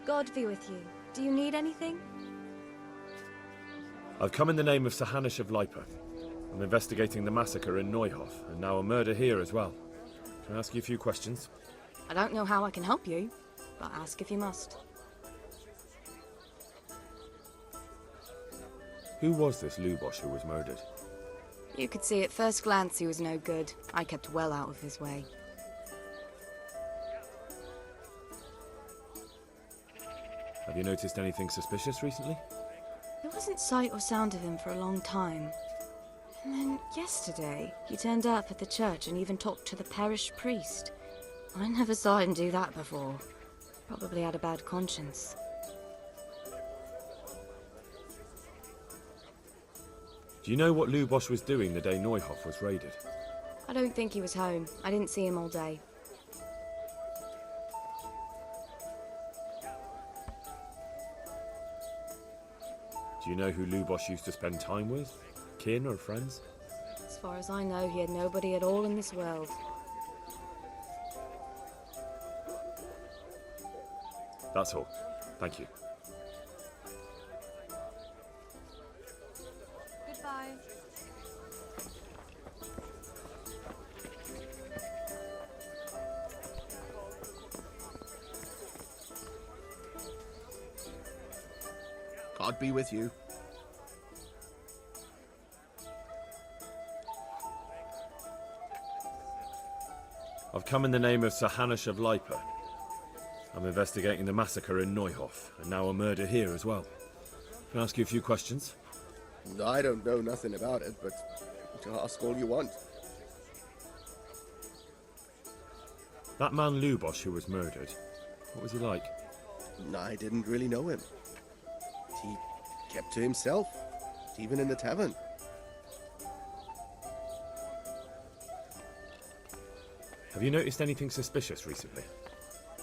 God be with you. Do you need anything? I've come in the name of Sir Hanish of Lipa. I'm investigating the massacre in Neuhof, and now a murder here as well. Can I ask you a few questions? I don't know how I can help you, but ask if you must. Who was this Lubosh who was murdered? You could see at first glance he was no good. I kept well out of his way. Have you noticed anything suspicious recently? There wasn't sight or sound of him for a long time. And then yesterday, he turned up at the church and even talked to the parish priest. I never saw him do that before. Probably had a bad conscience. Do you know what Lubosh was doing the day Neuhof was raided? I don't think he was home. I didn't see him all day. Do you know who Lubosh used to spend time with? Kin or friends? As far as I know, he had nobody at all in this world. That's all. Thank you. Goodbye. God be with you. I've come in the name of Sir Hanish of Lipa. I'm investigating the massacre in Neuhof, and now a murder here as well. Can I ask you a few questions? I don't know nothing about it, but to ask all you want. That man Lubosh who was murdered, what was he like? I didn't really know him. He kept to himself, even in the tavern. Have you noticed anything suspicious recently?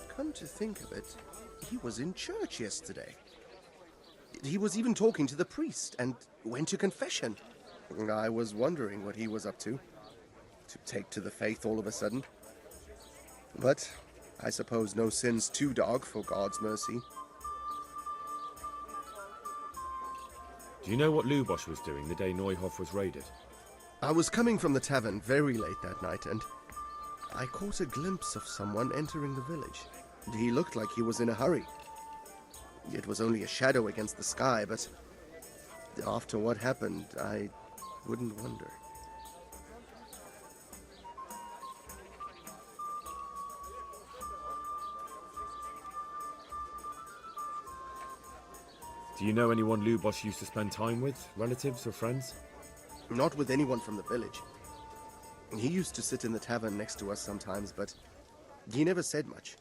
Come to think of it, he was in church yesterday. He was even talking to the priest and went to confession. I was wondering what he was up to take to the faith all of a sudden. But I suppose no sin's too dark for God's mercy. Do you know what Lubosh was doing the day Neuhof was raided? I was coming from the tavern very late that night, and I caught a glimpse of someone entering the village. He looked like he was in a hurry. It was only a shadow against the sky, but after what happened, I wouldn't wonder. Do you know anyone Lubosh used to spend time with? Relatives or friends? Not with anyone from the village. He used to sit in the tavern next to us sometimes, but he never said much.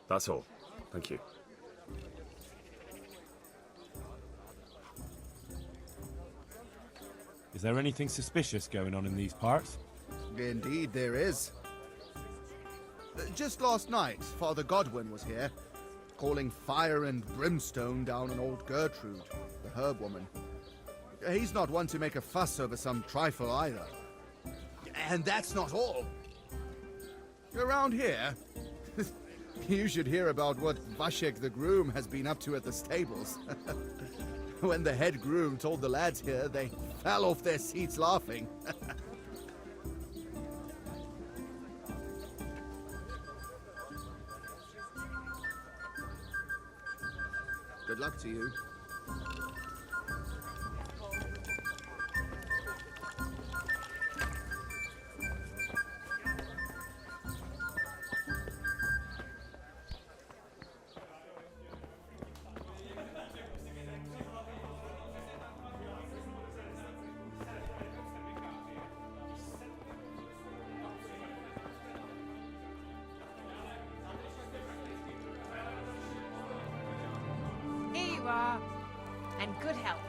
That's all. Thank you. Is there anything suspicious going on in these parts? Indeed there is. Just last night, Father Godwin was here, calling fire and brimstone down on old Gertrude, the herb woman. He's not one to make a fuss over some trifle either. And that's not all. Around here, you should hear about what Vashek the groom has been up to at the stables. When the head groom told the lads here, they fell off their seats laughing. Good luck to you. Here you are, and good health.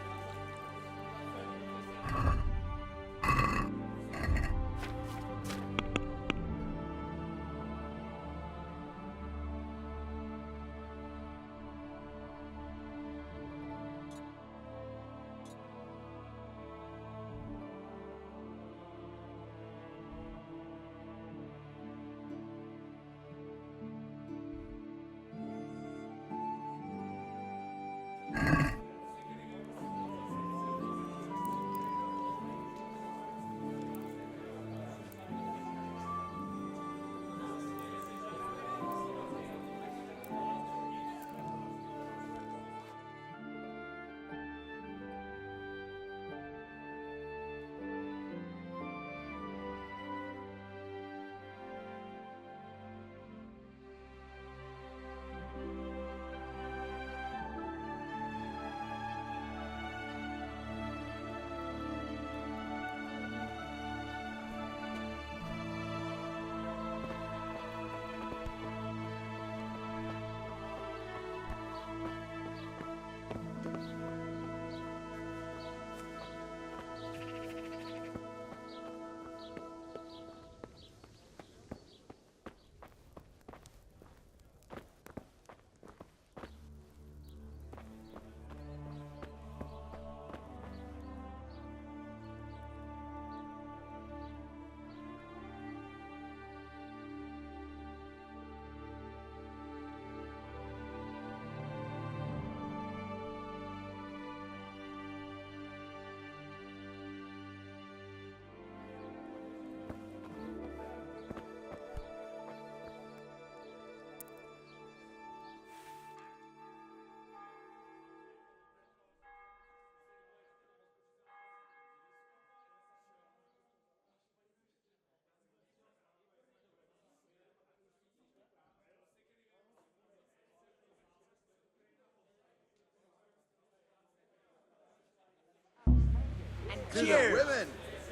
And To the cheers! women!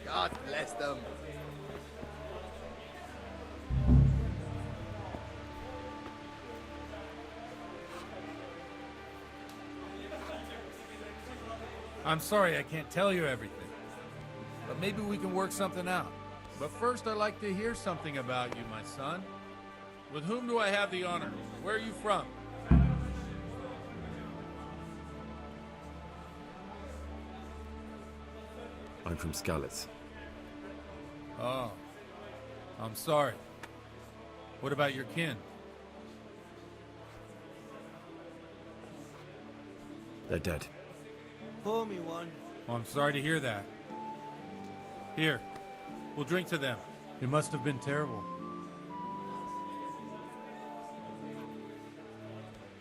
God bless them. I'm sorry I can't tell you everything, but maybe we can work something out. But first, I'd like to hear something about you, my son. With whom do I have the honor? Where are you from? I'm from Skalitz. Oh, I'm sorry. What about your kin? They're dead. Pour me one. Oh, I'm sorry to hear that. Here, we'll drink to them. It must have been terrible.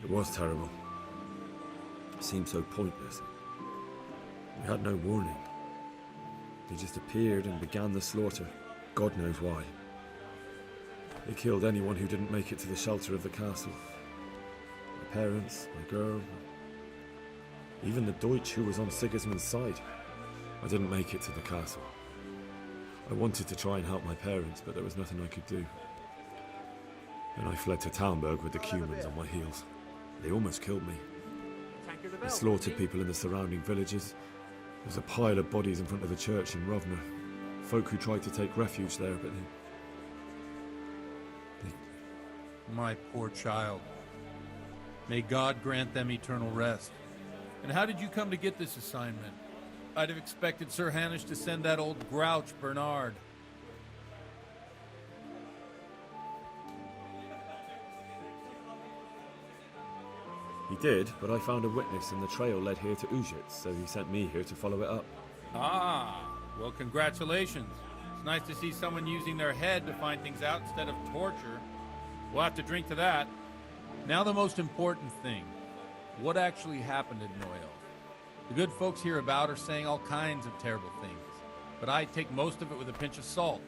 It was terrible. It seemed so pointless. We had no warning. They just appeared and began the slaughter. God knows why. They killed anyone who didn't make it to the shelter of the castle. My parents, my girl, even the Deutsch who was on Sigismund's side. I didn't make it to the castle. I wanted to try and help my parents, but there was nothing I could do. Then I fled to Talmberg with the Cumans on my heels. They almost killed me. They slaughtered people in the surrounding villages. There's a pile of bodies in front of the church in Rovna. Folk who tried to take refuge there, but My poor child. May God grant them eternal rest. And how did you come to get this assignment? I'd have expected Sir Hanish to send that old grouch, Bernard. he did, but I found a witness and the trail led here to Ujitz, so he sent me here to follow it up. Ah, well, congratulations. It's nice to see someone using their head to find things out instead of torture. We'll have to drink to that. Now the most important thing. What actually happened at Noel? The good folks hereabout are saying all kinds of terrible things, but I take most of it with a pinch of salt.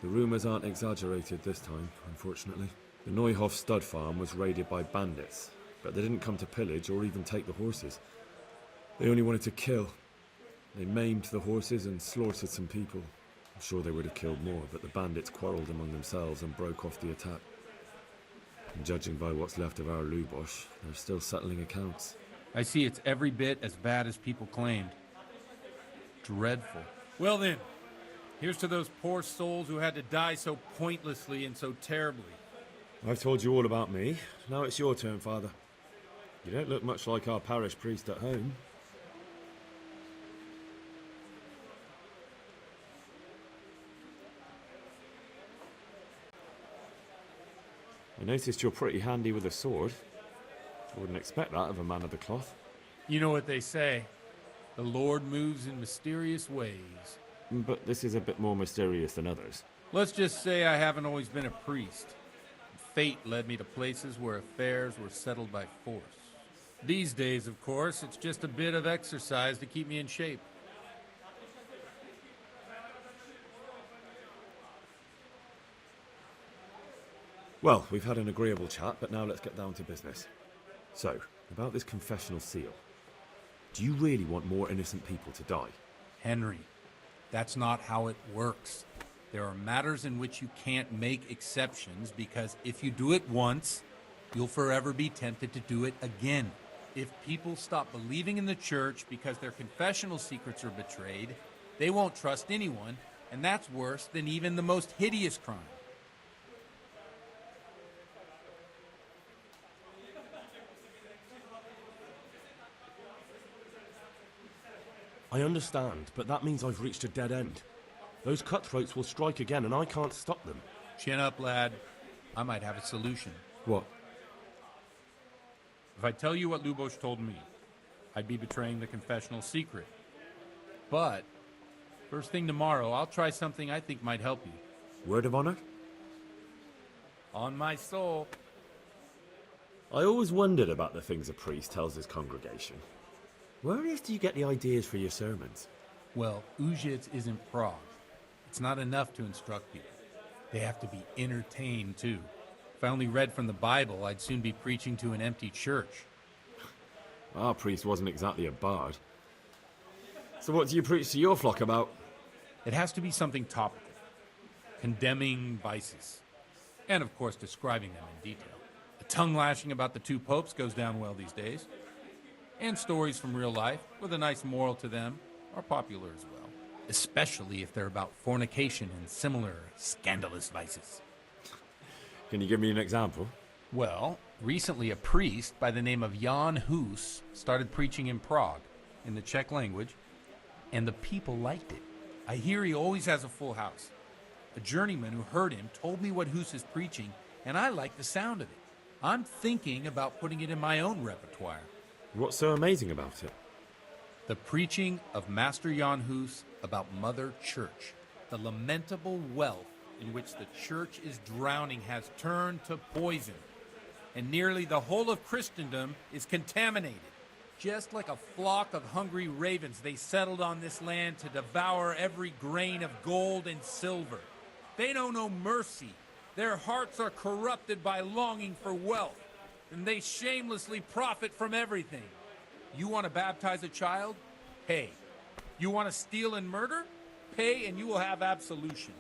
The rumours aren't exaggerated this time, unfortunately. The Neuhof stud farm was raided by bandits, but they didn't come to pillage or even take the horses. They only wanted to kill. They maimed the horses and slaughtered some people. I'm sure they would have killed more, but the bandits quarrelled among themselves and broke off the attack. And judging by what's left of our Lubosh, they're still settling accounts. I see it's every bit as bad as people claimed. Dreadful. Well then, here's to those poor souls who had to die so pointlessly and so terribly. I've told you all about me. Now it's your turn, Father. You don't look much like our parish priest at home. I noticed you're pretty handy with a sword. I wouldn't expect that of a man of the cloth. You know what they say. The Lord moves in mysterious ways. But this is a bit more mysterious than others. Let's just say I haven't always been a priest. Fate led me to places where affairs were settled by force. These days, of course, it's just a bit of exercise to keep me in shape. Well, we've had an agreeable chat, but now let's get down to business. So, about this confessional seal. Do you really want more innocent people to die? Henry, that's not how it works. There are matters in which you can't make exceptions because if you do it once, you'll forever be tempted to do it again. If people stop believing in the church because their confessional secrets are betrayed, they won't trust anyone, and that's worse than even the most hideous crime. I understand, but that means I've reached a dead end. Those cutthroats will strike again, and I can't stop them. Chin up, lad. I might have a solution. What? If I tell you what Lubosh told me, I'd be betraying the confessional secret. But, first thing tomorrow, I'll try something I think might help you. Word of honor? On my soul. I always wondered about the things a priest tells his congregation. Where on earth do you get the ideas for your sermons? Well, Ujitz isn't Prague. It's not enough to instruct people. They have to be entertained, too. If I only read from the Bible, I'd soon be preaching to an empty church. Our priest wasn't exactly a bard. So what do you preach to your flock about? It has to be something topical, condemning vices, and of course describing them in detail. The tongue lashing about the two popes goes down well these days, and stories from real life with a nice moral to them are popular as well, especially if they're about fornication and similar scandalous vices. Can you give me an example? Well, recently a priest by the name of Jan Hus started preaching in Prague in the Czech language, and the people liked it. I hear he always has a full house. A journeyman who heard him told me what Hus is preaching, and I like the sound of it. I'm thinking about putting it in my own repertoire. What's so amazing about it? The preaching of Master Jan Hus about Mother Church. The lamentable wealth in which the church is drowning has turned to poison, and nearly the whole of Christendom is contaminated. Just like a flock of hungry ravens, they settled on this land to devour every grain of gold and silver. They know no mercy. Their hearts are corrupted by longing for wealth, and they shamelessly profit from everything. You want to baptize a child? Pay. You want to steal and murder? Pay and you will have absolution.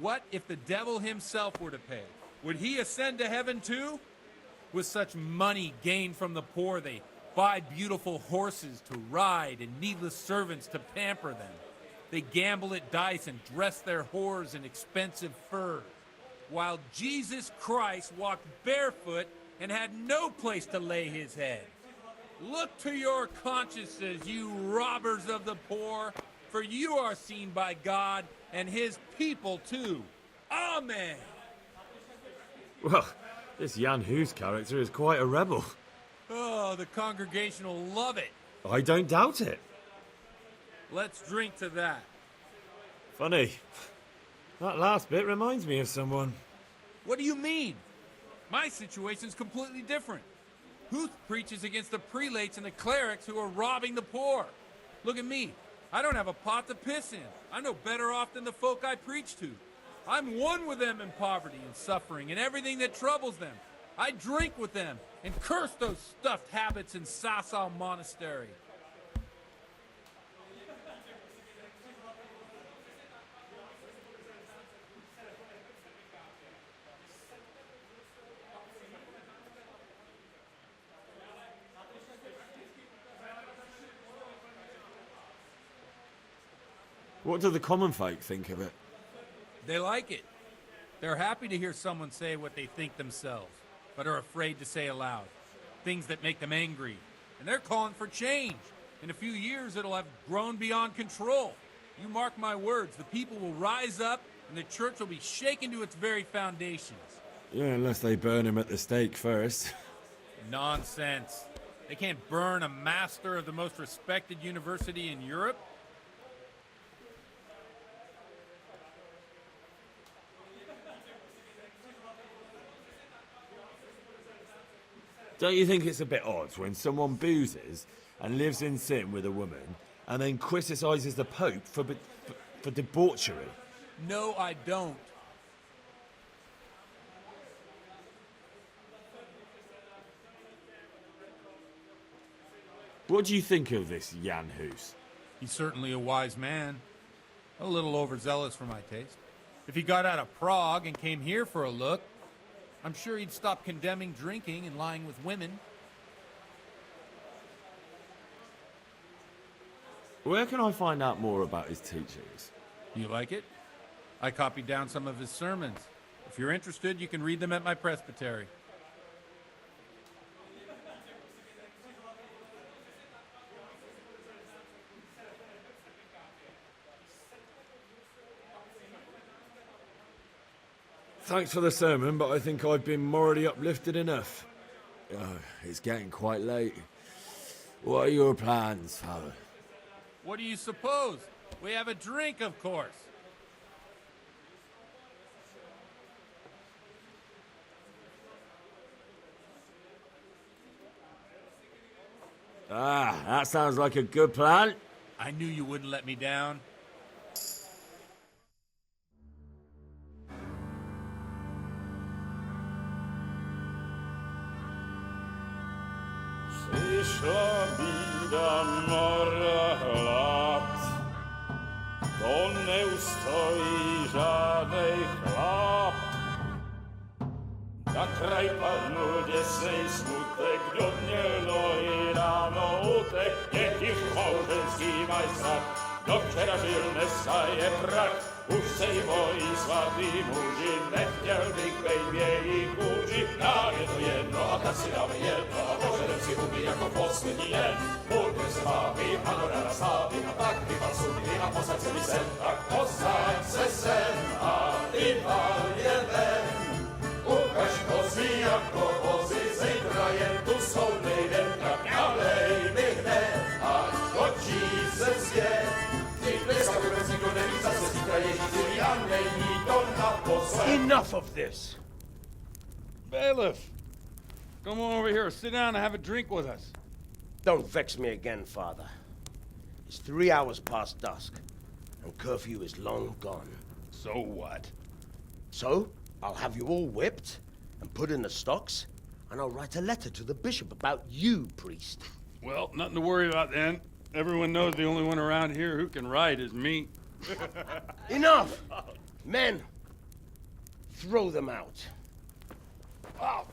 What if the devil himself were to pay? Would he ascend to heaven too? With such money gained from the poor, they buy beautiful horses to ride and needless servants to pamper them. They gamble at dice and dress their whores in expensive furs, while Jesus Christ walked barefoot and had no place to lay his head. Look to your consciences, you robbers of the poor, for you are seen by God and his people too. Amen. Well, this Jan Hus character is quite a rebel. Oh, the congregation will love it. I don't doubt it. Let's drink to that. Funny. That last bit reminds me of someone. What do you mean? My situation's completely different. Huth preaches against the prelates and the clerics who are robbing the poor. Look at me. I don't have a pot to piss in. I'm no better off than the folk I preach to. I'm one with them in poverty and suffering and everything that troubles them. I drink with them and curse those stuffed habits in Sasau Monastery. What do the common folk think of it? They like it. They're happy to hear someone say what they think themselves, but are afraid to say aloud. Things that make them angry. And they're calling for change. In a few years, it'll have grown beyond control. You mark my words, the people will rise up, and the church will be shaken to its very foundations. Yeah, unless they burn him at the stake first. Nonsense. They can't burn a master of the most respected university in Europe. Don't you think it's a bit odd when someone boozes and lives in sin with a woman and then criticises the Pope for debauchery? No, I don't. What do you think of this Jan Hus? He's certainly a wise man. A little overzealous for my taste. If he got out of Prague and came here for a look, I'm sure he'd stop condemning drinking and lying with women. Where can I find out more about his teachings? You like it? I copied down some of his sermons. If you're interested, you can read them at my presbytery. Thanks for the sermon, but I think I've been morally uplifted enough. Oh, it's getting quite late. What are your plans, Father? What do you suppose? We have a drink, of course. Ah, that sounds like a good plan. I knew you wouldn't let me down. wyszła bida mora lat. To nie ustoi żadnej chlap. Na kraj panuje sej smutek, dodnielno i rano utek, jakiś małżeński majstrat, do wczera żylne staje prak. Už sej mojí svatý muži, nechtěl bych bej v jejich kůži. Nám je to jedno a tak si dáme jedno a požerem si huby jako poslední jen. Půjďme se bávit a do rána slávit a tak vypal sudy a posaď se mi sem. Tak posaď se sem a vypal je ven. Ukaž kozy jako vozy, zítra jen tu soudnej den. Tak nalej mi hned, ať točí se svět. Enough of this! Bailiff, come on over here, sit down and have a drink with us. Don't vex me again, Father. It's 3 hours past dusk, and curfew is long gone. So what? So, I'll have you all whipped, and put in the stocks, and I'll write a letter to the bishop about you, priest. Well, nothing to worry about then. Everyone knows the only one around here who can ride is me. Enough! Men, throw them out. Oh.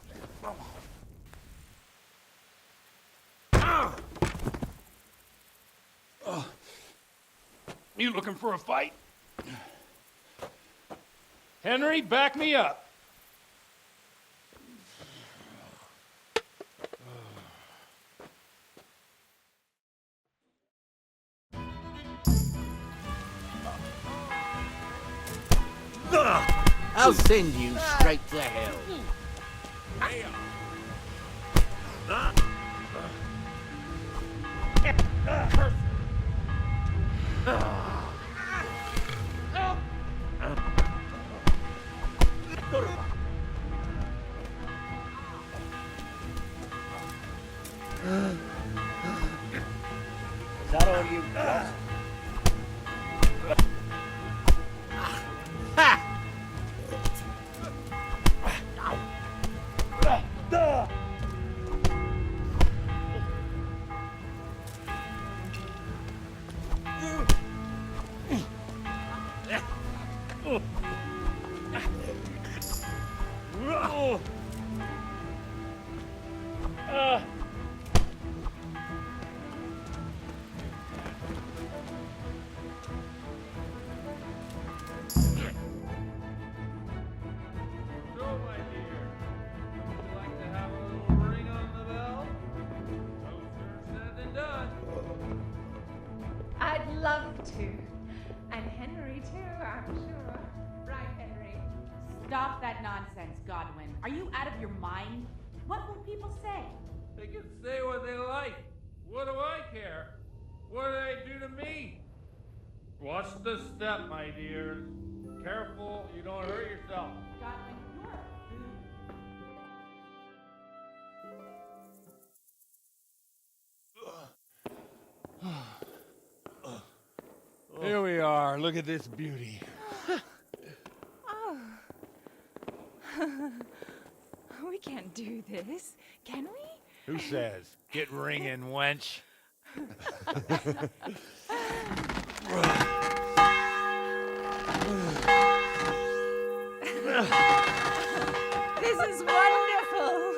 Oh. You looking for a fight? Henry, back me up. I'll send you straight to hell. Is that all you've got? I'd love to. And Henry, too, I'm sure. Right, Henry. Stop that nonsense, Godwin. Are you out of your mind? What will people say? They can say what they like. What do I care? What do they do to me? Watch the step, my dears. Careful, you don't hurt yourself. Godwin, you're a fool. Here we are. Look at this beauty. We can't do this, can we? Who says? Get ringing, wench. This is wonderful.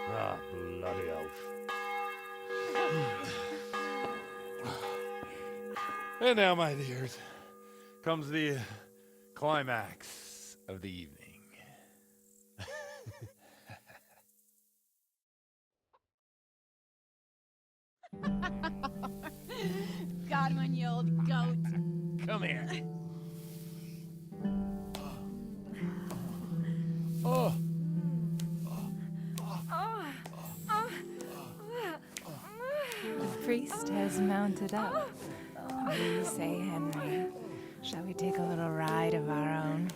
Ah, bloody oath. And now, my dears, comes the climax of the evening. Godwin, you old goat. Come here. The priest has mounted up. What do you say, Henry? Shall we take a little ride of our own?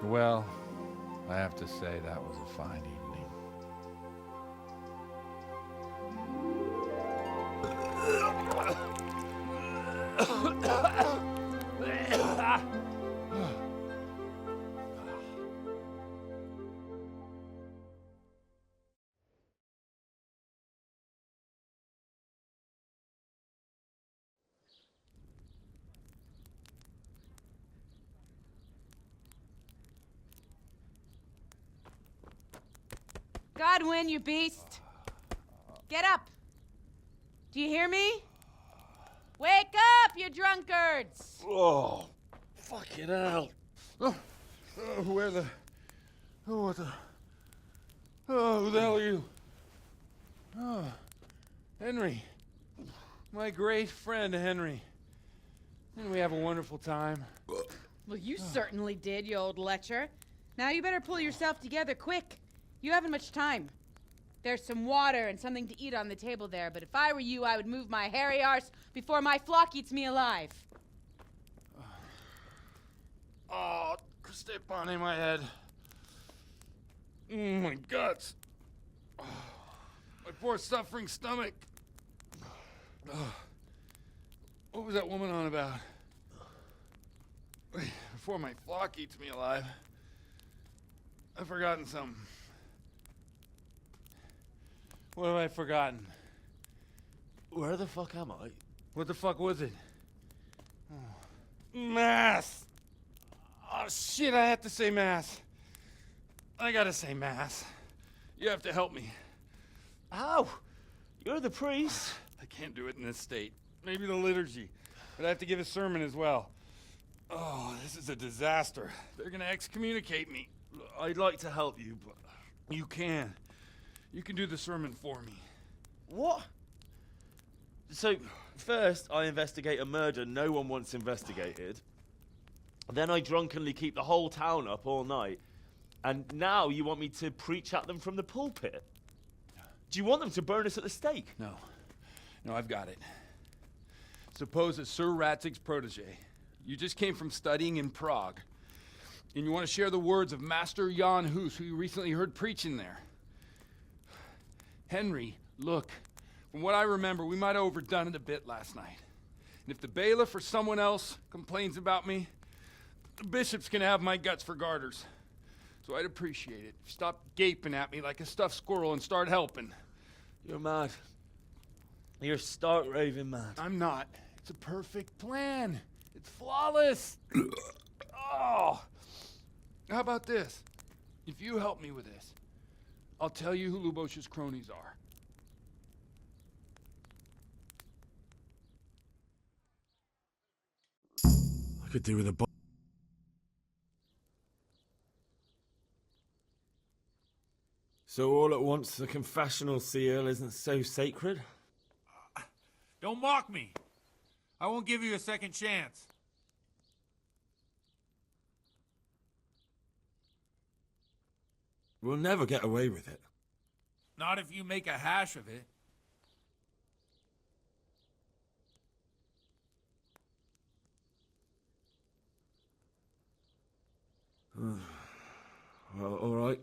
Well, I have to say that was a fine evening. Godwin, you beast! Get up! Do you hear me? Wake up, you drunkards! Oh, fucking hell. Where the... Oh, what the... Oh, who the hell are you? Oh, Henry. My great friend, Henry. Didn't we have a wonderful time? Well, you certainly did, you old lecher. Now you better pull yourself together quick. You haven't much time. There's some water and something to eat on the table there, but if I were you, I would move my hairy arse before my flock eats me alive. Oh, step on in my head. My guts. Oh, my poor suffering stomach. Oh, what was that woman on about? Before my flock eats me alive. I've forgotten something. What have I forgotten? Where the fuck am I? What the fuck was it? Oh. Mass! Oh shit, I have to say mass. I gotta say mass. You have to help me. How? You're the priest. I can't do it in this state. Maybe the liturgy. But I have to give a sermon as well. Oh, this is a disaster. They're gonna excommunicate me. I'd like to help you, but... You can. You can do the sermon for me. What? So, first I investigate a murder no one wants investigated. Then I drunkenly keep the whole town up all night. And now you want me to preach at them from the pulpit? Do you want them to burn us at the stake? No. No, I've got it. Suppose that Sir Ratzig's protege. You just came from studying in Prague. And you want to share the words of Master Jan Hus, who you recently heard preaching there. Henry, look, from what I remember, we might have overdone it a bit last night. And if the bailiff or someone else complains about me, the bishop's gonna have my guts for garters. So I'd appreciate it. Stop gaping at me like a stuffed squirrel and start helping. You're mad. You're stark raving mad. I'm not. It's a perfect plan. It's flawless. Oh. How about this? If you help me with this, I'll tell you who Lubosh's cronies are. I could do with a... So all at once the confessional seal isn't so sacred? Don't mock me. I won't give you a second chance. We'll never get away with it. Not if you make a hash of it. Well, all right.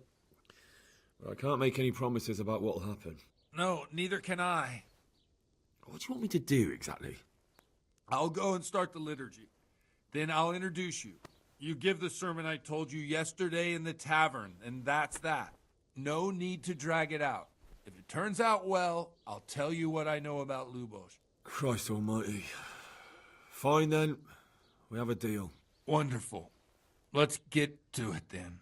But I can't make any promises about what'll happen. No, neither can I. What do you want me to do, exactly? I'll go and start the liturgy. Then I'll introduce you. You give the sermon I told you yesterday in the tavern, and that's that. No need to drag it out. If it turns out well, I'll tell you what I know about Lubosh. Christ almighty. Fine then. We have a deal. Wonderful. Let's get to it then.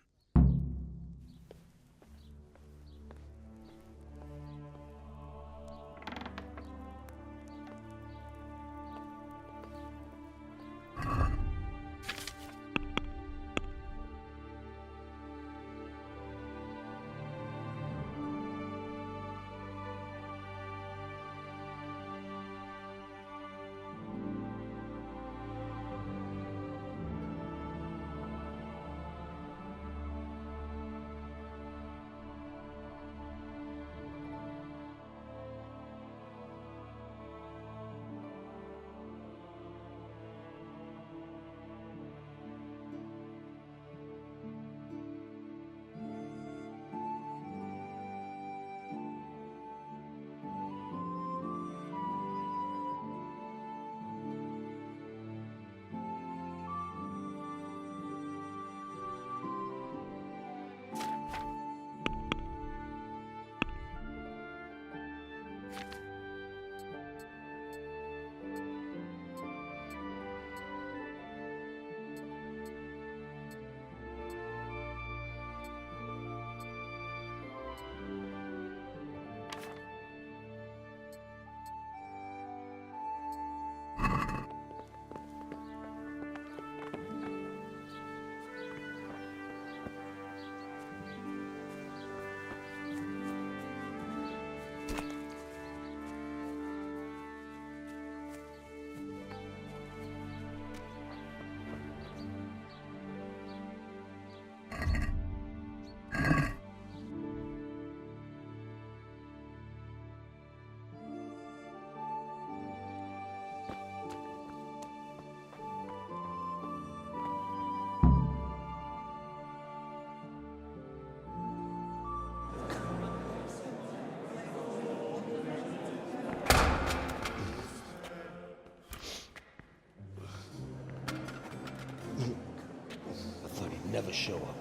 never show up.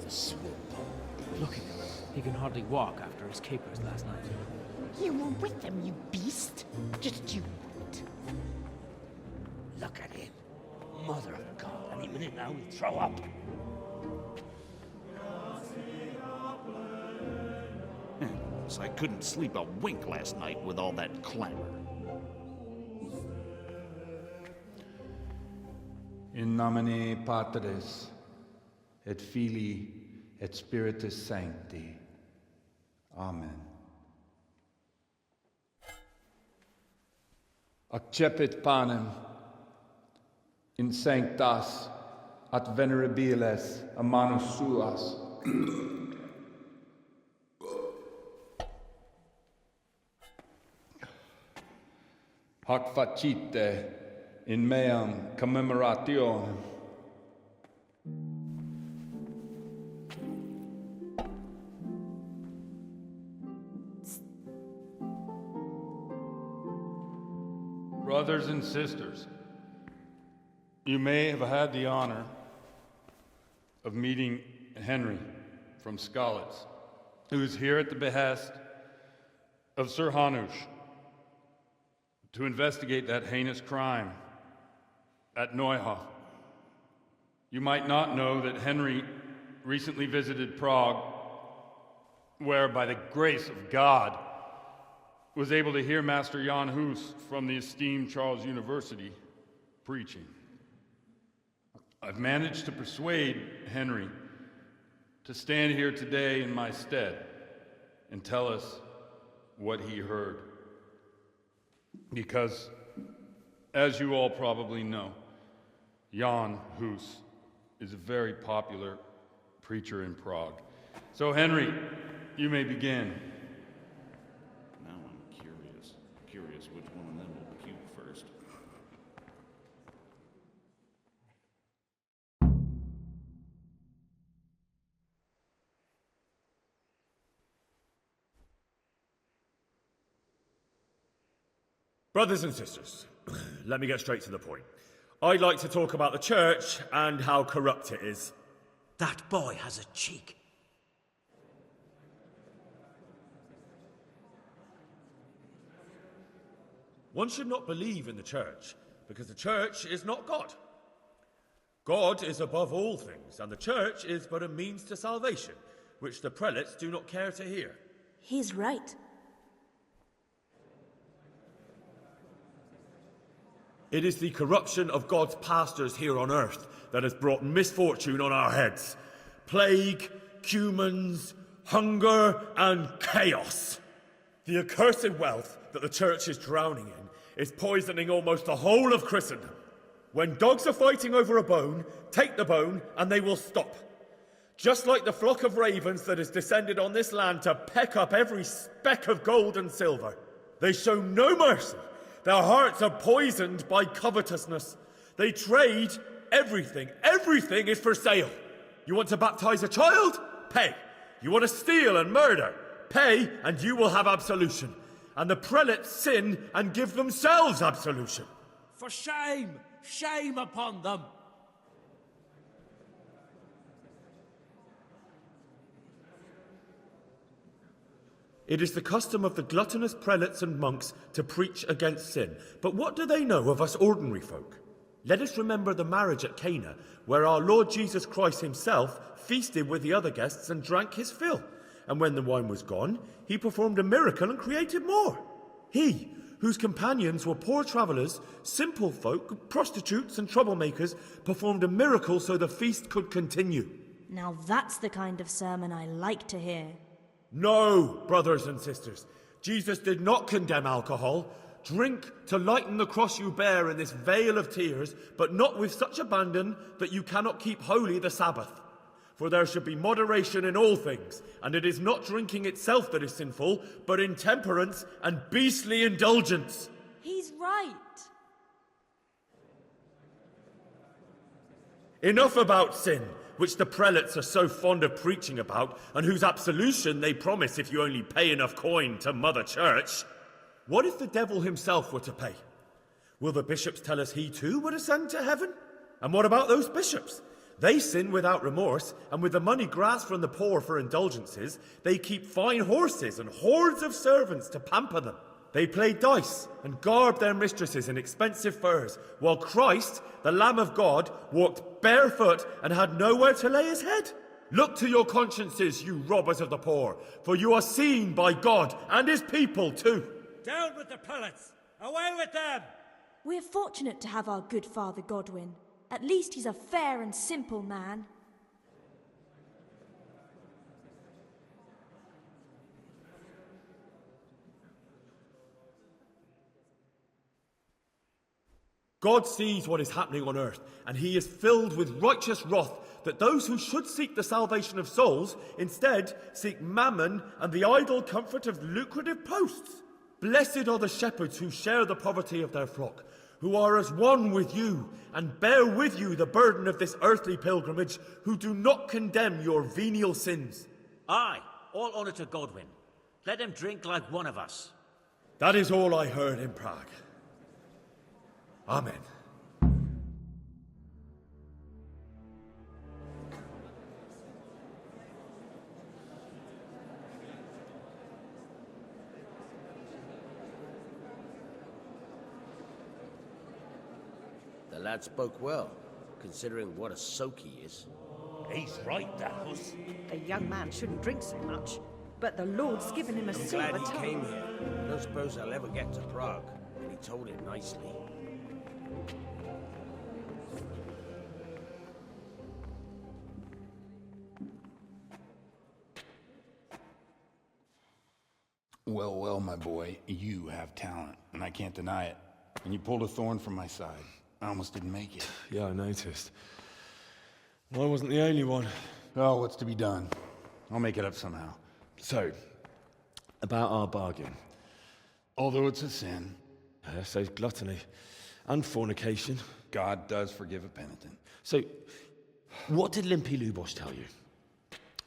The swimp. Look at him. He can hardly walk after his capers last night. You were with them, you beast. Just you wait. Look at him. Mother of God, any minute now he'll throw up. So I couldn't sleep a wink last night with all that clamor. In nomine Patris, et Filii, et Spiritus Sancti. Amen. Accepit panem in sanctas at venerabiles a manus suas. Hac facite in meam commemorationem. Brothers and sisters, you may have had the honor of meeting Henry from Skalitz, who is here at the behest of Sir Hanush to investigate that heinous crime at Neuhof. You might not know that Henry recently visited Prague, where, by the grace of God, was able to hear Master Jan Hus from the esteemed Charles University preaching. I've managed to persuade Henry to stand here today in my stead and tell us what he heard. Because, as you all probably know, Jan Hus is a very popular preacher in Prague. So, Henry, you may begin. Now I'm curious which one of them will puke first. Brothers and sisters, let me get straight to the point. I'd like to talk about the church and how corrupt it is. That boy has a cheek. One should not believe in the church, because the church is not God. God is above all things, and the church is but a means to salvation, which the prelates do not care to hear. He's right. It is the corruption of God's pastors here on earth that has brought misfortune on our heads. Plague, cumens, hunger, and chaos. The accursed wealth that the church is drowning in is poisoning almost the whole of Christendom. When dogs are fighting over a bone, take the bone and they will stop. Just like the flock of ravens that has descended on this land to peck up every speck of gold and silver. They show no mercy. Their hearts are poisoned by covetousness. They trade everything. Everything is for sale. You want to baptize a child? Pay. You want to steal and murder? Pay, and you will have absolution. And the prelates sin and give themselves absolution. For shame! Shame upon them! It is the custom of the gluttonous prelates and monks to preach against sin. But what do they know of us ordinary folk? Let us remember the marriage at Cana, where our Lord Jesus Christ himself feasted with the other guests and drank his fill. And when the wine was gone, he performed a miracle and created more. He, whose companions were poor travellers, simple folk, prostitutes and troublemakers, performed a miracle so the feast could continue. Now that's the kind of sermon I like to hear. No, brothers and sisters. Jesus did not condemn alcohol. Drink to lighten the cross you bear in this vale of tears, but not with such abandon that you cannot keep holy the Sabbath. For there should be moderation in all things, and it is not drinking itself that is sinful, but intemperance and beastly indulgence. He's right. Enough about sin, which the prelates are so fond of preaching about, and whose absolution they promise if you only pay enough coin to Mother Church. What if the devil himself were to pay? Will the bishops tell us he too would ascend to heaven? And what about those bishops? They sin without remorse, and with the money grasped from the poor for indulgences, they keep fine horses and hordes of servants to pamper them. They play dice and garb their mistresses in expensive furs, while Christ, the Lamb of God, walked barefoot and had nowhere to lay his head. Look to your consciences, you robbers of the poor, for you are seen by God and his people too. Down with the pellets! Away with them! We're fortunate to have our good Father Godwin. At least he's a fair and simple man. God sees what is happening on earth, and he is filled with righteous wrath that those who should seek the salvation of souls instead seek mammon and the idle comfort of lucrative posts. Blessed are the shepherds who share the poverty of their flock, who are as one with you and bear with you the burden of this earthly pilgrimage, who do not condemn your venial sins. Aye, all honour to Godwin. Let him drink like one of us. That is all I heard in Prague. Amen. The lad spoke well, considering what a soak he is. He's right, that was. A young man shouldn't drink so much, but the Lord's given him a I'm silver glad he tongue. came here. I don't suppose I'll ever get to Prague, and he told it nicely. Well, well, my boy, you have talent, and I can't deny it. And you pulled a thorn from my side. I almost didn't make it. Yeah, I noticed. I wasn't the only one. Oh, what's to be done? I'll make it up somehow. So, about our bargain. Although it's a sin. So's gluttony. And fornication. God does forgive a penitent. So, what did Limpy Lubosh tell you?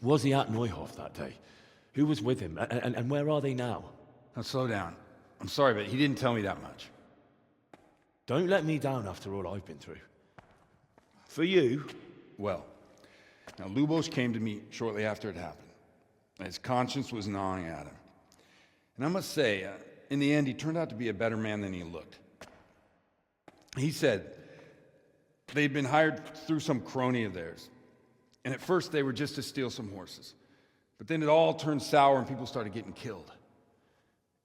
Was he at Neuhof that day? Who was with him? And where are they now? Now, slow down. I'm sorry, but he didn't tell me that much. Don't let me down after all I've been through. For you... Well, now Lubosh came to me shortly after it happened. His conscience was gnawing at him. And I must say, in the end, he turned out to be a better man than he looked. He said they'd been hired through some crony of theirs. And at first they were just to steal some horses. But then it all turned sour and people started getting killed.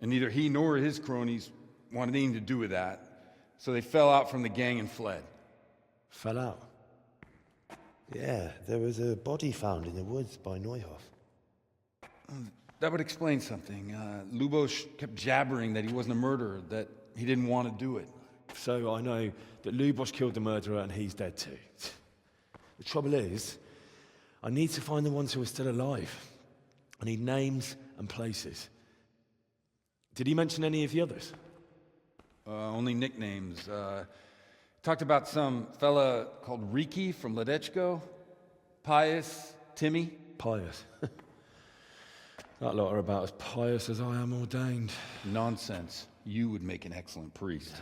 And neither he nor his cronies wanted anything to do with that. So they fell out from the gang and fled. Fell out? Yeah, there was a body found in the woods by Neuhof. That would explain something. Lubosh kept jabbering that he wasn't a murderer, that he didn't want to do it. So I know that Lubosh killed the murderer and he's dead too. The trouble is, I need to find the ones who are still alive. I need names and places. Did he mention any of the others? Only nicknames. Talked about some fella called Riki from Ledechko, Pius, Timmy. Pius. That lot are about as pious as I am ordained. Nonsense. You would make an excellent priest.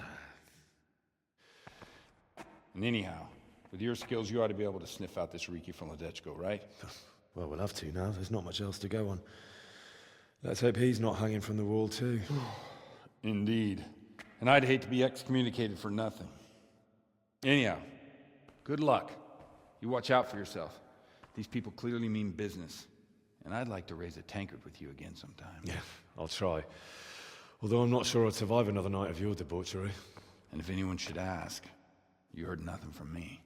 And anyhow, with your skills, you ought to be able to sniff out this Riki from Ledechko, right? Well, we'll have to now. There's not much else to go on. Let's hope he's not hanging from the wall too. Indeed. And I'd hate to be excommunicated for nothing. Anyhow, good luck. You watch out for yourself. These people clearly mean business. And I'd like to raise a tankard with you again sometime. Yeah, I'll try. Although I'm not sure I'd survive another night of your debauchery. And if anyone should ask, you heard nothing from me.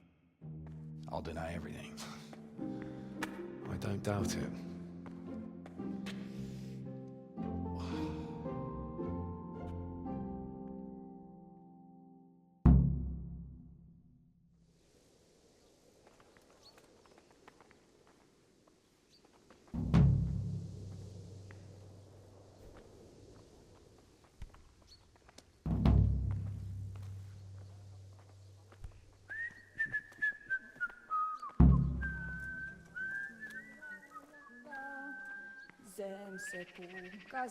I'll deny everything. I don't doubt it. Zem se půlka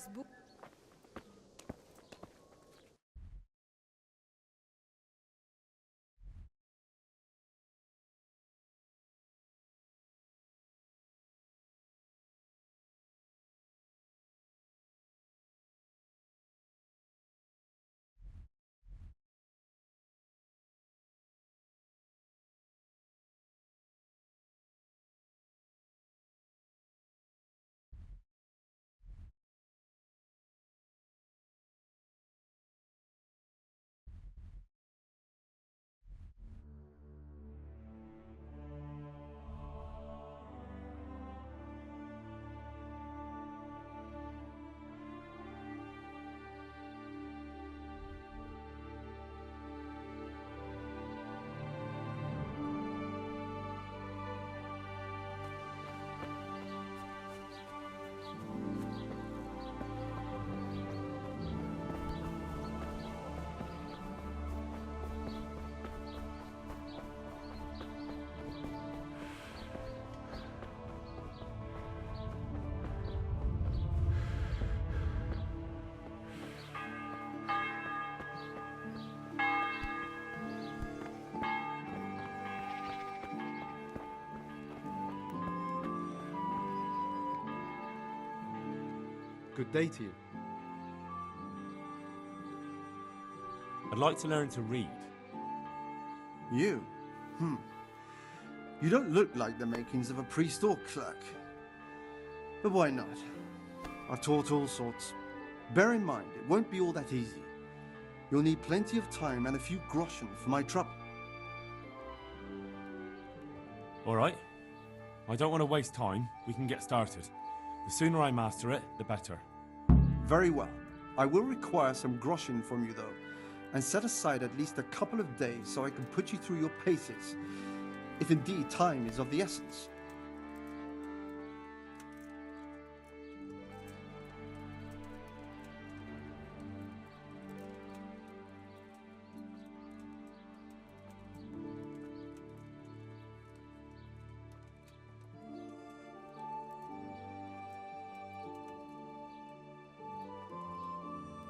Good day to you. I'd like to learn to read. You? You don't look like the makings of a priest or clerk. But why not? I've taught all sorts. Bear in mind, it won't be all that easy. You'll need plenty of time and a few groschen for my trouble. All right. I don't want to waste time. We can get started. The sooner I master it, the better. Very well. I will require some groschen from you, though, and set aside at least a couple of days so I can put you through your paces, if indeed time is of the essence.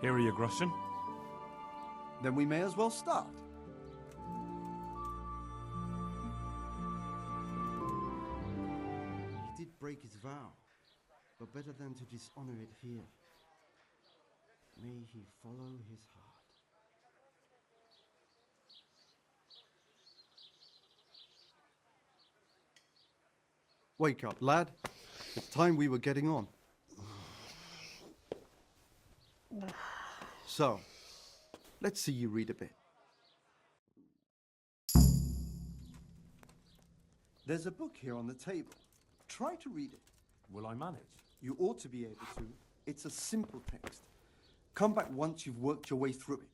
Here are your groschen. Then we may as well start. He did break his vow, but better than to dishonor it here. May he follow his heart. Wake up, lad. It's time we were getting on. So, let's see you read a bit. There's a book here on the table. Try to read it. Will I manage? You ought to be able to. It's a simple text. Come back once you've worked your way through it.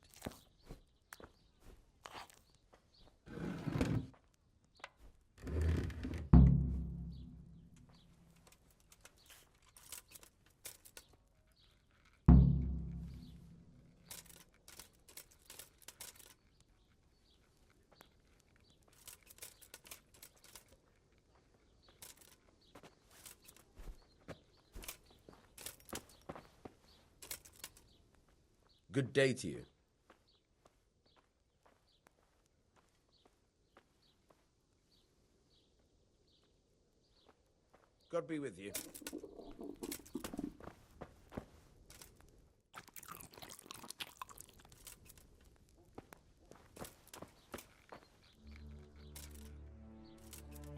Good day to you. God be with you.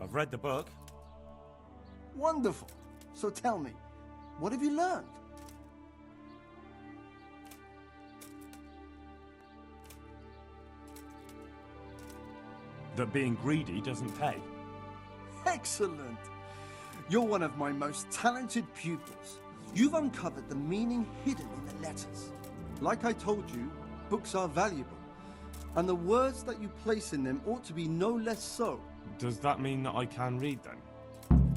I've read the book. Wonderful. So tell me, what have you learned? That being greedy doesn't pay. Excellent. You're one of my most talented pupils. You've uncovered the meaning hidden in the letters. Like I told you, books are valuable, and the words that you place in them ought to be no less so. Does that mean that I can read then?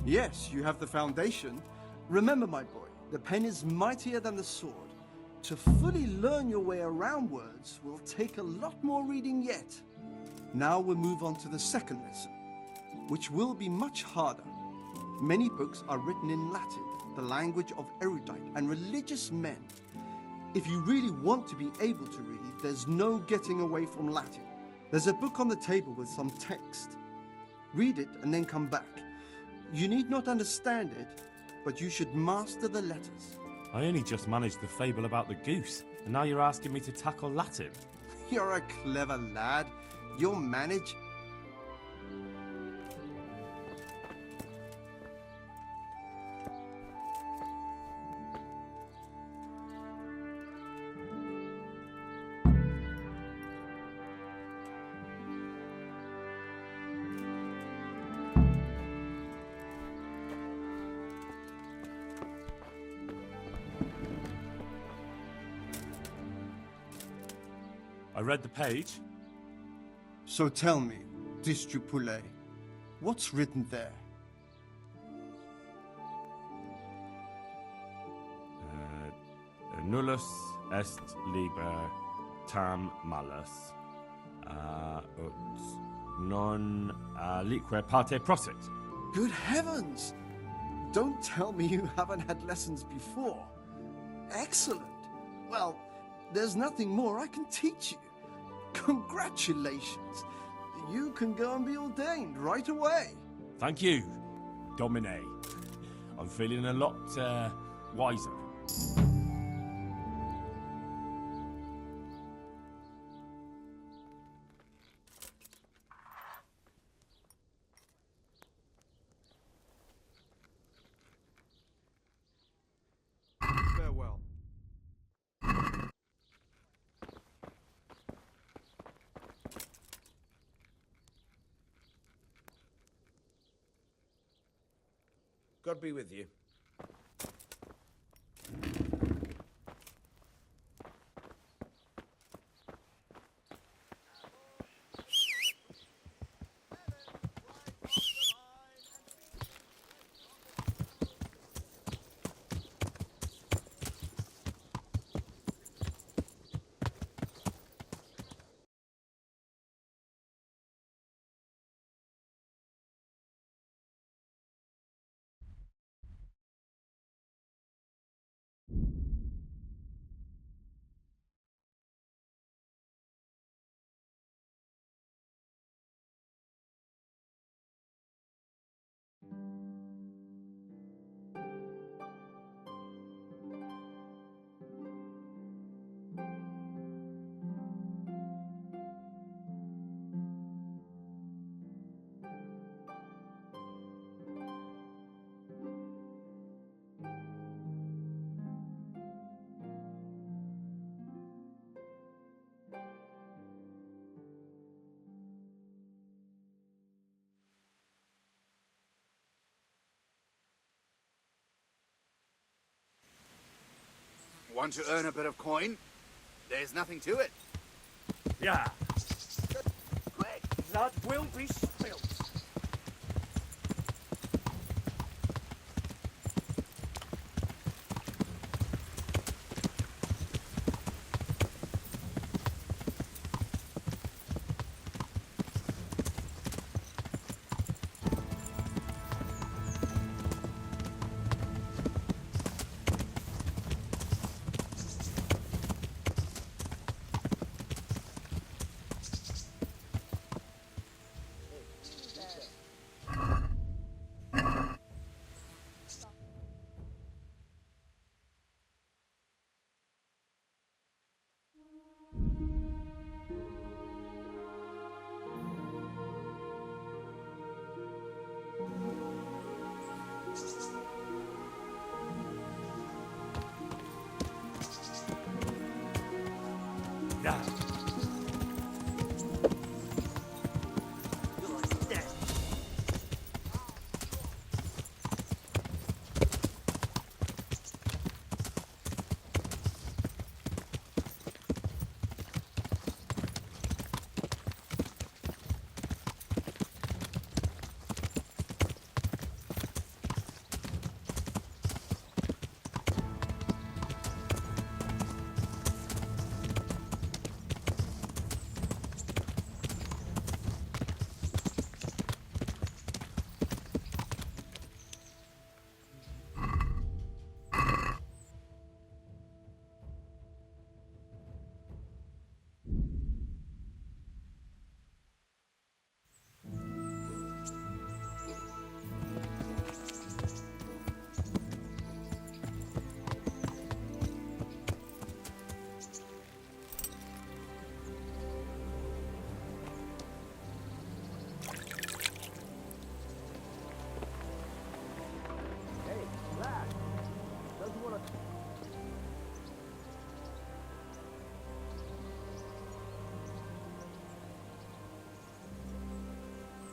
Yes, you have the foundation. Remember, my boy, the pen is mightier than the sword. To fully learn your way around words will take a lot more reading yet. Now we'll move on to the second lesson, which will be much harder. Many books are written in Latin, the language of erudite and religious men. If you really want to be able to read, there's no getting away from Latin. There's a book on the table with some text. Read it and then come back. You need not understand it, but you should master the letters. I only just managed the fable about the goose, and now you're asking me to tackle Latin. You're a clever lad. You'll manage. I read the page. So tell me, Distrupule, what's written there? Nullus est liber tam malus, ut non alique parte prosit. Good heavens! Don't tell me you haven't had lessons before. Excellent. Well, there's nothing more I can teach you. Congratulations. You can go and be ordained right away. Thank you, Domine. I'm feeling a lot wiser. God be with you. Want to earn a bit of coin? There's nothing to it. Yeah. Quick, blood will be spilt. Yeah.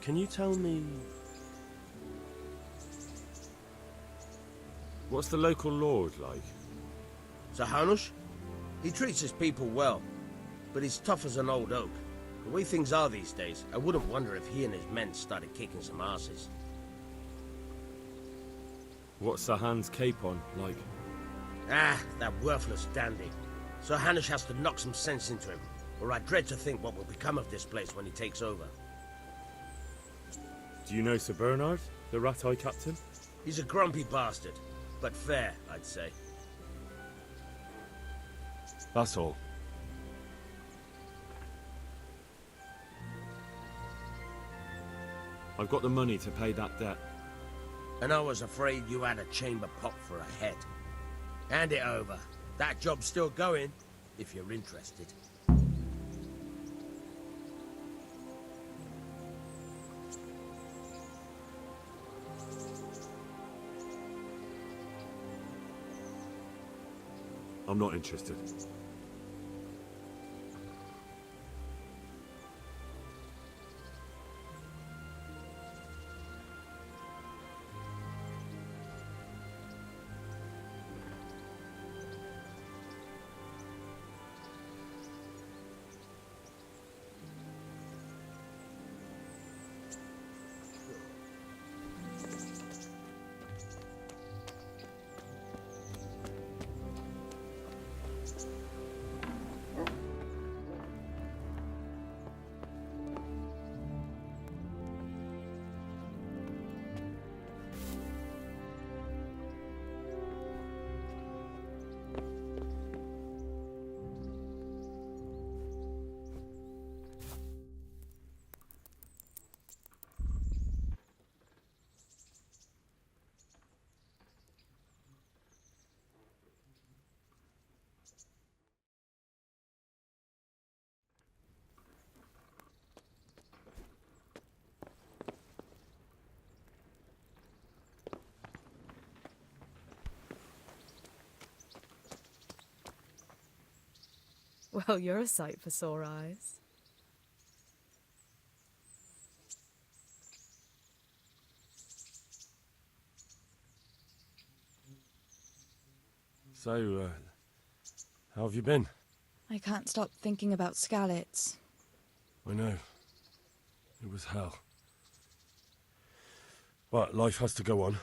Can you tell me... What's the local lord like? Sir Hanush? He treats his people well, but he's tough as an old oak. The way things are these days, I wouldn't wonder if he and his men started kicking some asses. What's Sahan's capon like? Ah, that worthless dandy. Sir Hanush has to knock some sense into him, or I dread to think what will become of this place when he takes over. Do you know Sir Bernard, the rat-eye captain? He's a grumpy bastard, but fair, I'd say. That's all. I've got the money to pay that debt. And I was afraid you had a chamber pot for a head. Hand it over. That job's still going, if you're interested. I'm not interested. Well, you're a sight for sore eyes. So, how have you been? I can't stop thinking about Skalitz. I know. It was hell. But life has to go on.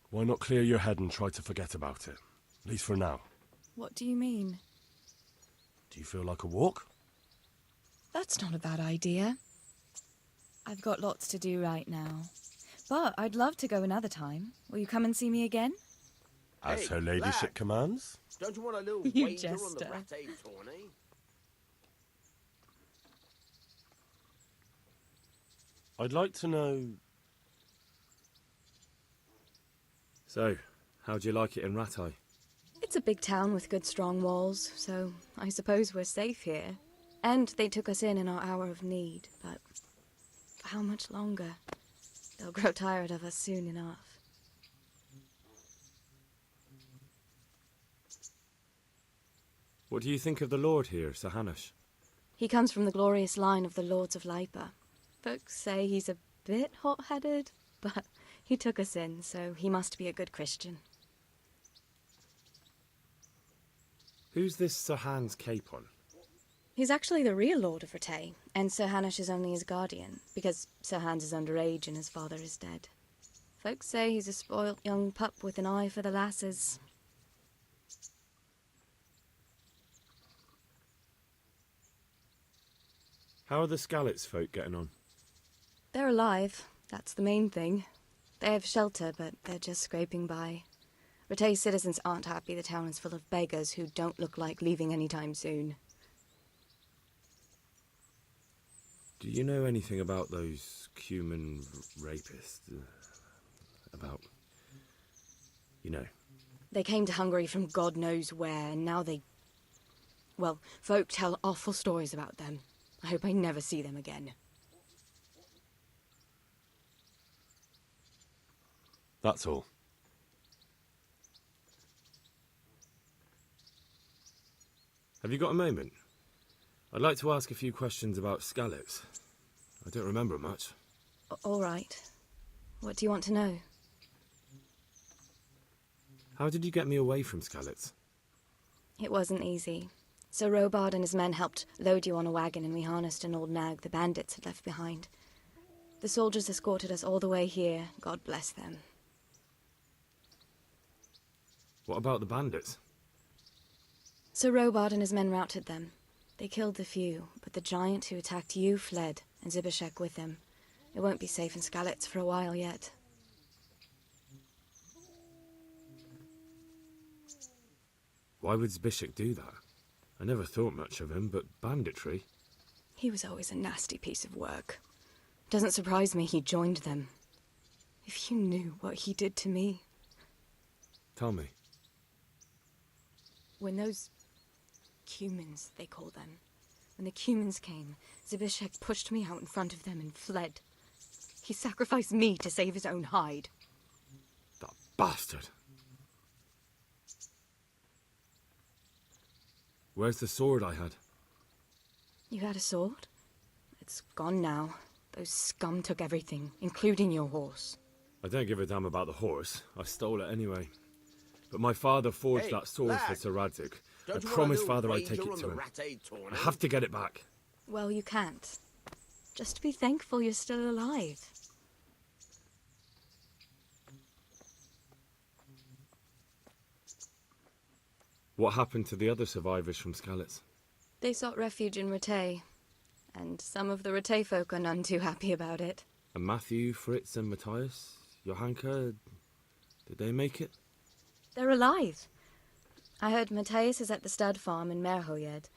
Why not clear your head and try to forget about it? At least for now. What do you mean? Do you feel like a walk? That's not a bad idea. I've got lots to do right now. But I'd love to go another time. Will you come and see me again? As her ladyship commands. Don't you want a little You wager on the jester. rat-aid tourney? I'd like to know... So, how do you like it in Rattay? It's a big town with good strong walls, so I suppose we're safe here. And they took us in our hour of need, but for how much longer? They'll grow tired of us soon enough. What do you think of the Lord here, Sir Hanush? He comes from the glorious line of the Lords of Lipa. Folks say he's a bit hot-headed, but he took us in, so he must be a good Christian. Who's this Sir Hans Capon? He's actually the real Lord of Rattay, and Sir Hanush is only his guardian, because Sir Hans is underage and his father is dead. Folks say he's a spoilt young pup with an eye for the lasses. How are the Skalitz folk getting on? They're alive, that's the main thing. They have shelter, but they're just scraping by. Rattay citizens aren't happy the town is full of beggars who don't look like leaving anytime soon. Do you know anything about those cumin rapists? About... you know. They came to Hungary from God knows where, and now they... well, folk tell awful stories about them. I hope I never see them again. That's all. Have you got a moment? I'd like to ask a few questions about Skalitz. I don't remember much. All right. What do you want to know? How did you get me away from Skalitz? It wasn't easy. Sir Robard and his men helped load you on a wagon, and we harnessed an old nag the bandits had left behind. The soldiers escorted us all the way here. God bless them. What about the bandits? Sir Robard and his men routed them. They killed the few, but the giant who attacked you fled, and Zibishek with him. It won't be safe in Skalitz for a while yet. Why would Zbyszek do that? I never thought much of him, but banditry? He was always a nasty piece of work. Doesn't surprise me he joined them. If you knew what he did to me. Tell me. When those cumins, they call them, when the cumins came, Zbyszek pushed me out in front of them and fled. He sacrificed me to save his own hide. That bastard! Where's the sword I had? You had a sword? It's gone now. Those scum took everything, including your horse. I don't give a damn about the horse. I stole it anyway. But my father forged that sword for Sir Radzig. I promised father I'd take it to him. I have to get it back. Well, you can't. Just be thankful you're still alive. What happened to the other survivors from Skalitz? They sought refuge in Rattay, and some of the Rattay folk are none too happy about it. And Matthew, Fritz and Matthias? Johanka? Did they make it? They're alive. I heard Matthias is at the stud farm in Merhojed.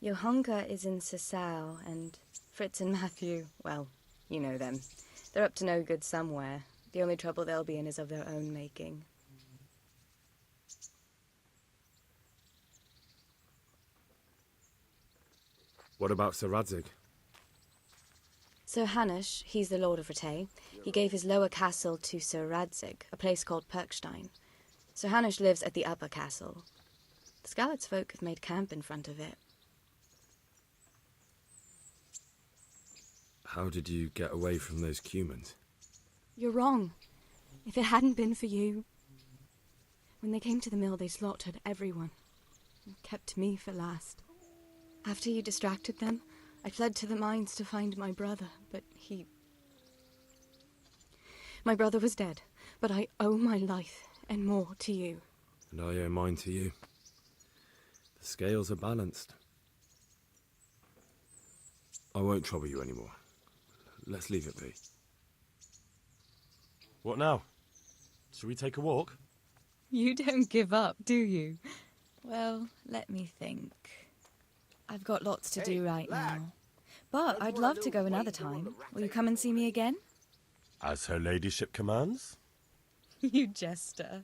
Johanka is in Sasau, and Fritz and Matthew, well, you know them. They're up to no good somewhere. The only trouble they'll be in is of their own making. What about Sir Radzig? Sir Hanush, he's the Lord of Rattay. He gave his lower castle to Sir Radzig, a place called Perkstein. Sir Hanush lives at the upper castle. The Scarlet's folk have made camp in front of it. How did you get away from those humans? You're wrong. If it hadn't been for you... When they came to the mill, they slaughtered everyone. And kept me for last. After you distracted them, I fled to the mines to find my brother, but he... My brother was dead, but I owe my life and more to you. And I owe mine to you. The scales are balanced. I won't trouble you anymore. Let's leave it be. What now? Shall we take a walk? You don't give up, do you? Well, let me think. I've got lots to do right now. But I'd love to go another time. Will you come and see me again? As her ladyship commands? You jester.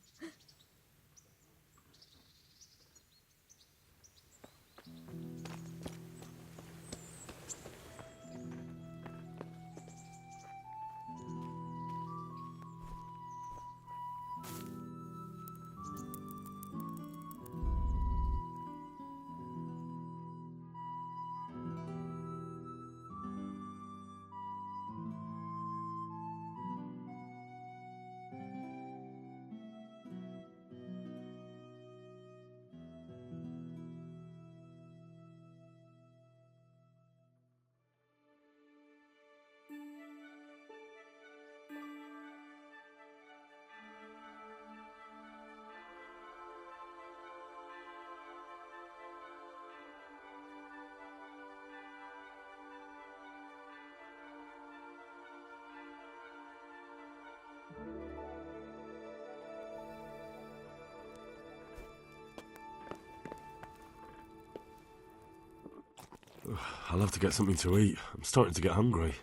I'll have to get something to eat. I'm starting to get hungry.